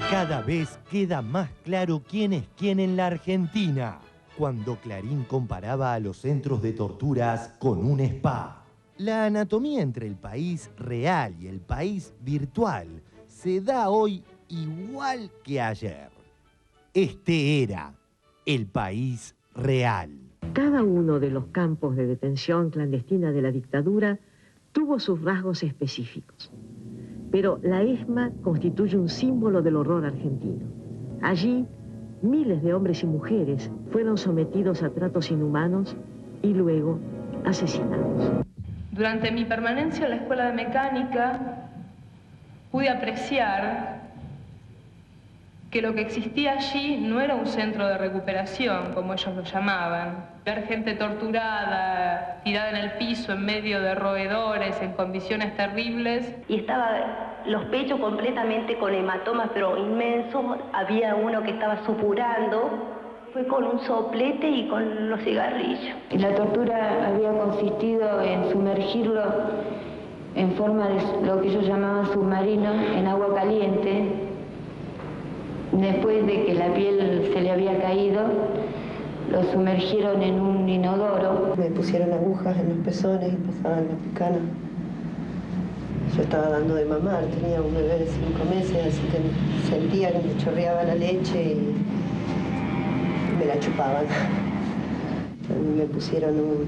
Cada vez queda más claro quién es quién en la Argentina, cuando Clarín comparaba a los centros de torturas con un spa. La anatomía entre el país real y el país virtual se da hoy igual que ayer. Este era el país real. Cada uno de los campos de detención clandestina de la dictadura tuvo sus rasgos específicos. Pero la ESMA constituye un símbolo del horror argentino. Allí, miles de hombres y mujeres fueron sometidos a tratos inhumanos y luego asesinados. Durante mi permanencia en la Escuela de Mecánica, pude apreciar que lo que existía allí no era un centro de recuperación, como ellos lo llamaban. Ver gente torturada, tirada en el piso en medio de roedores, en condiciones terribles. Y estaba los pechos completamente con hematomas, pero inmensos. Había uno que estaba supurando. Fue con un soplete y con los cigarrillos. La tortura había consistido en sumergirlo en forma de lo que ellos llamaban submarino, en agua caliente. Después de que la piel se le había caído, lo sumergieron en un inodoro. Me pusieron agujas en los pezones y pasaban la picana. Yo estaba dando de mamar, tenía un bebé de 5 meses, así que sentía que me chorreaba la leche y me la chupaban. Me pusieron un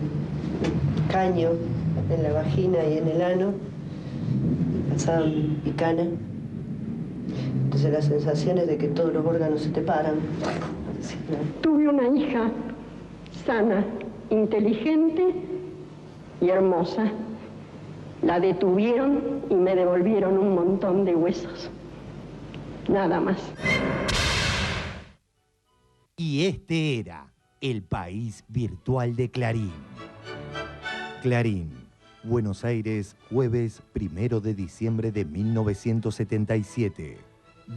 caño en la vagina y en el ano y pasaban picana. Entonces la sensación es de que todos los órganos se te paran. Tuve una hija sana, inteligente y hermosa. La detuvieron y me devolvieron un montón de huesos. Nada más. Y este era el país virtual de Clarín. Clarín, Buenos Aires, jueves 1 de diciembre de 1977.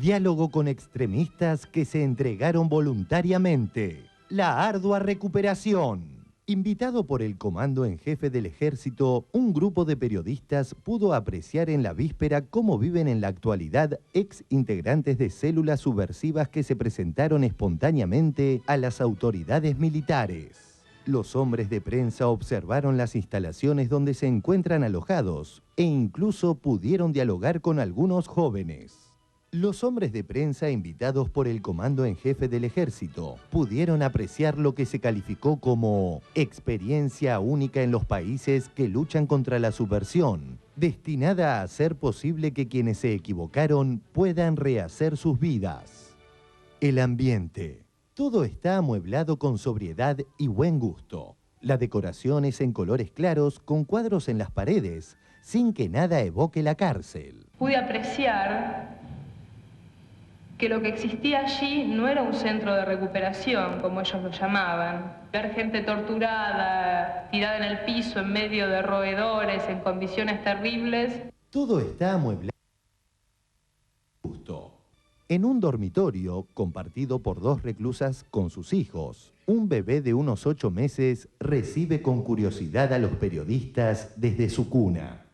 Diálogo con extremistas que se entregaron voluntariamente. La ardua recuperación. Invitado por el comando en jefe del ejército, un grupo de periodistas pudo apreciar en la víspera cómo viven en la actualidad ex integrantes de células subversivas que se presentaron espontáneamente a las autoridades militares. Los hombres de prensa observaron las instalaciones donde se encuentran alojados e incluso pudieron dialogar con algunos jóvenes. Los hombres de prensa invitados por el comando en jefe del ejército pudieron apreciar lo que se calificó como experiencia única en los países que luchan contra la subversión, destinada a hacer posible que quienes se equivocaron puedan rehacer sus vidas. El ambiente. Todo está amueblado con sobriedad y buen gusto. La decoración es en colores claros con cuadros en las paredes, sin que nada evoque la cárcel. Pude apreciar que lo que existía allí no era un centro de recuperación, como ellos lo llamaban. Ver gente torturada, tirada en el piso en medio de roedores, en condiciones terribles. Todo está amueblado. En un dormitorio compartido por 2 reclusas con sus hijos, un bebé de unos 8 meses recibe con curiosidad a los periodistas desde su cuna.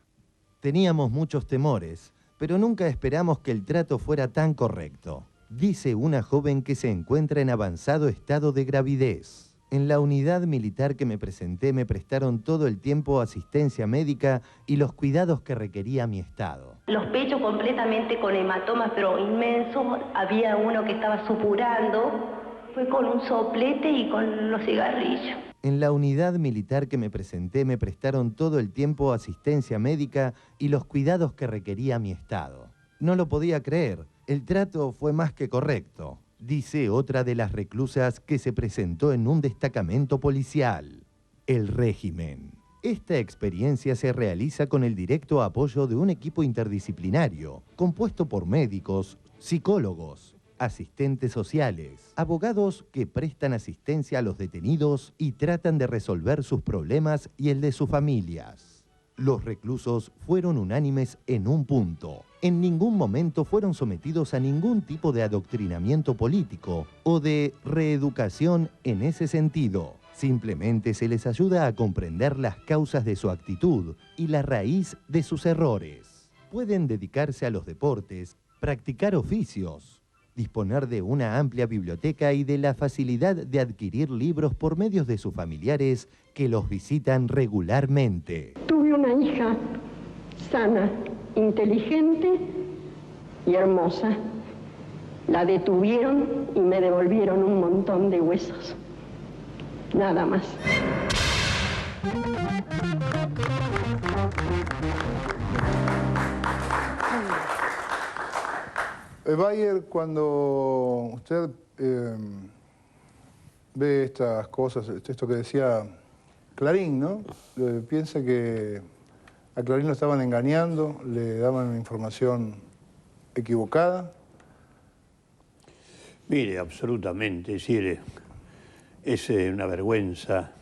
Teníamos muchos temores, pero nunca esperamos que el trato fuera tan correcto, dice una joven que se encuentra en avanzado estado de gravidez. En la unidad militar que me presenté me prestaron todo el tiempo asistencia médica y los cuidados que requería mi estado. Los pechos completamente con hematomas, pero inmensos. Había uno que estaba supurando. Fue con un soplete y con los cigarrillos. En la unidad militar que me presenté me prestaron todo el tiempo asistencia médica y los cuidados que requería mi estado. No lo podía creer, el trato fue más que correcto, dice otra de las reclusas que se presentó en un destacamento policial. El régimen. Esta experiencia se realiza con el directo apoyo de un equipo interdisciplinario, compuesto por médicos, psicólogos, asistentes sociales, abogados que prestan asistencia a los detenidos y tratan de resolver sus problemas y el de sus familias. Los reclusos fueron unánimes en un punto. En ningún momento fueron sometidos a ningún tipo de adoctrinamiento político o de reeducación en ese sentido. Simplemente se les ayuda a comprender las causas de su actitud y la raíz de sus errores. Pueden dedicarse a los deportes, practicar oficios, disponer de una amplia biblioteca y de la facilidad de adquirir libros por medios de sus familiares que los visitan regularmente. Tuve una hija sana, inteligente y hermosa. La detuvieron y me devolvieron un montón de huesos. Nada más. Bayer, cuando usted ve estas cosas, esto que decía Clarín, ¿no? Piensa que a Clarín lo estaban engañando, le daban información equivocada. Mire, absolutamente, es decir, es una vergüenza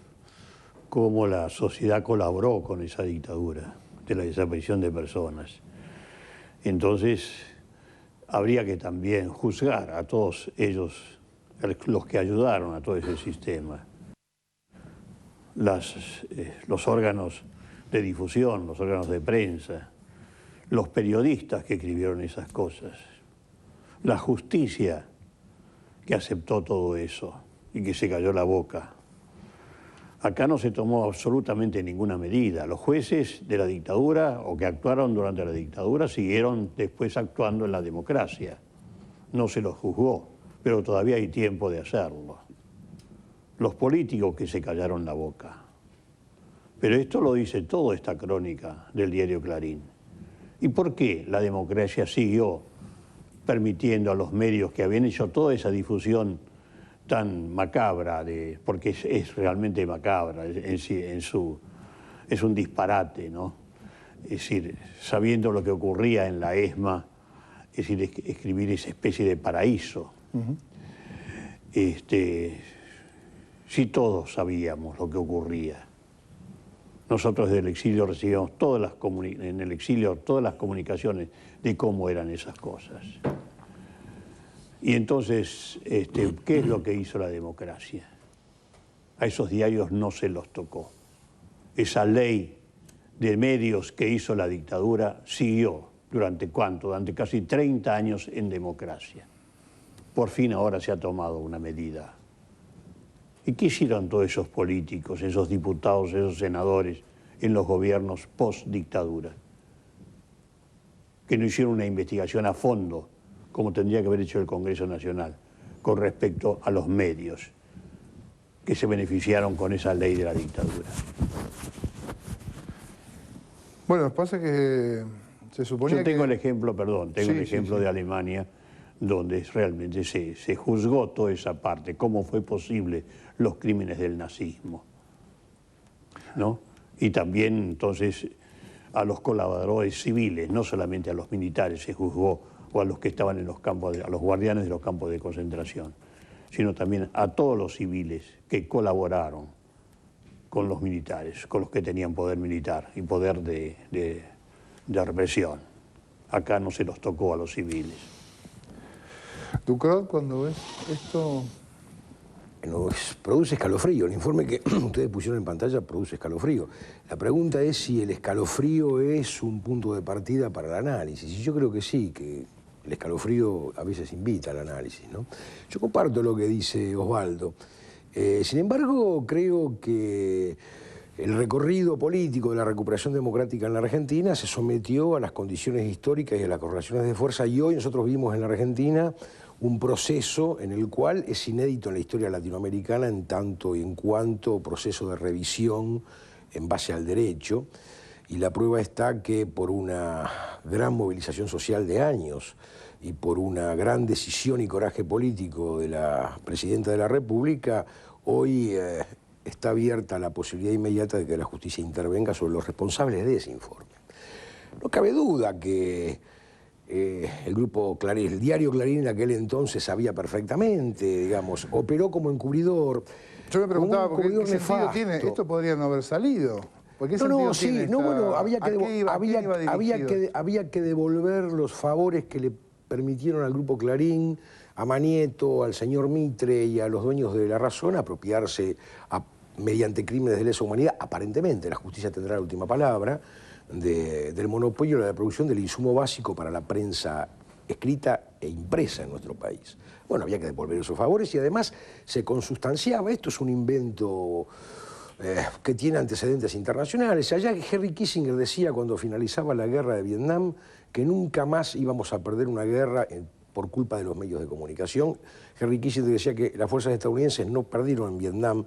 cómo la sociedad colaboró con esa dictadura de la desaparición de personas. Entonces, habría que también juzgar a todos ellos, los que ayudaron a todo ese sistema. Los órganos de difusión, los órganos de prensa, los periodistas que escribieron esas cosas, la justicia que aceptó todo eso y que se cayó la boca. Acá no se tomó absolutamente ninguna medida. Los jueces de la dictadura o que actuaron durante la dictadura siguieron después actuando en la democracia. No se los juzgó, pero todavía hay tiempo de hacerlo. Los políticos que se callaron la boca. Pero esto lo dice toda esta crónica del diario Clarín. ¿Y por qué la democracia siguió permitiendo a los medios que habían hecho toda esa difusión tan macabra, porque es realmente macabra, es un disparate, ¿no? Es decir, sabiendo lo que ocurría en la ESMA, es decir, escribir esa especie de paraíso. Sí, todos sabíamos lo que ocurría. Nosotros desde el exilio recibíamos en el exilio todas las comunicaciones de cómo eran esas cosas. Y entonces, ¿qué es lo que hizo la democracia? A esos diarios no se los tocó. Esa ley de medios que hizo la dictadura siguió ¿durante cuánto? Durante casi 30 años en democracia. Por fin ahora se ha tomado una medida. ¿Y qué hicieron todos esos políticos, esos diputados, esos senadores en los gobiernos post-dictadura? Que no hicieron una investigación a fondo, como tendría que haber hecho el Congreso Nacional, con respecto a los medios que se beneficiaron con esa ley de la dictadura. Bueno, pasa que se suponía Yo tengo el ejemplo, perdón, tengo el ejemplo de Alemania, donde realmente se juzgó toda esa parte, cómo fue posible los crímenes del nazismo, ¿no? Y también, entonces, a los colaboradores civiles, no solamente a los militares se juzgó, o a los que estaban en los campos, a los guardianes de los campos de concentración, sino también a todos los civiles que colaboraron con los militares, con los que tenían poder militar y poder de represión. Acá no se los tocó a los civiles. Ducrot, cuando ves esto... Produce escalofrío. El informe que ustedes pusieron en pantalla produce escalofrío. La pregunta es si el escalofrío es un punto de partida para el análisis. Y yo creo que sí, que el escalofrío a veces invita al análisis, ¿no? Yo comparto lo que dice Osvaldo. Sin embargo, creo que el recorrido político de la recuperación democrática en la Argentina se sometió a las condiciones históricas y a las correlaciones de fuerza, y hoy nosotros vimos en la Argentina un proceso en el cual es inédito en la historia latinoamericana en tanto y en cuanto proceso de revisión en base al derecho, y la prueba está que por una gran movilización social de años y por una gran decisión y coraje político de la Presidenta de la República, hoy está abierta la posibilidad inmediata de que la justicia intervenga sobre los responsables de ese informe. No cabe duda que el grupo Clarín, el diario Clarín en aquel entonces sabía perfectamente, digamos, operó como encubridor. Yo me preguntaba, ¿qué sentido tiene? Esto podría no haber salido. ¿Por qué sentido tiene esta... bueno, había que devolver los favores que le permitieron al grupo Clarín, a Manieto, al señor Mitre y a los dueños de La Razón apropiarse mediante crímenes de lesa humanidad, aparentemente, la justicia tendrá la última palabra, del monopolio de la producción del insumo básico para la prensa escrita e impresa en nuestro país. Bueno, había que devolver esos favores y además se consustanciaba. Esto es un invento que tiene antecedentes internacionales. Allá Henry Kissinger decía cuando finalizaba la guerra de Vietnam que nunca más íbamos a perder una guerra por culpa de los medios de comunicación. Henry Kissinger decía que las fuerzas estadounidenses no perdieron en Vietnam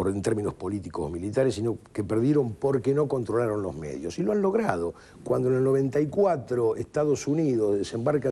en términos políticos o militares, sino que perdieron porque no controlaron los medios. Y lo han logrado. Cuando en el 94 Estados Unidos desembarca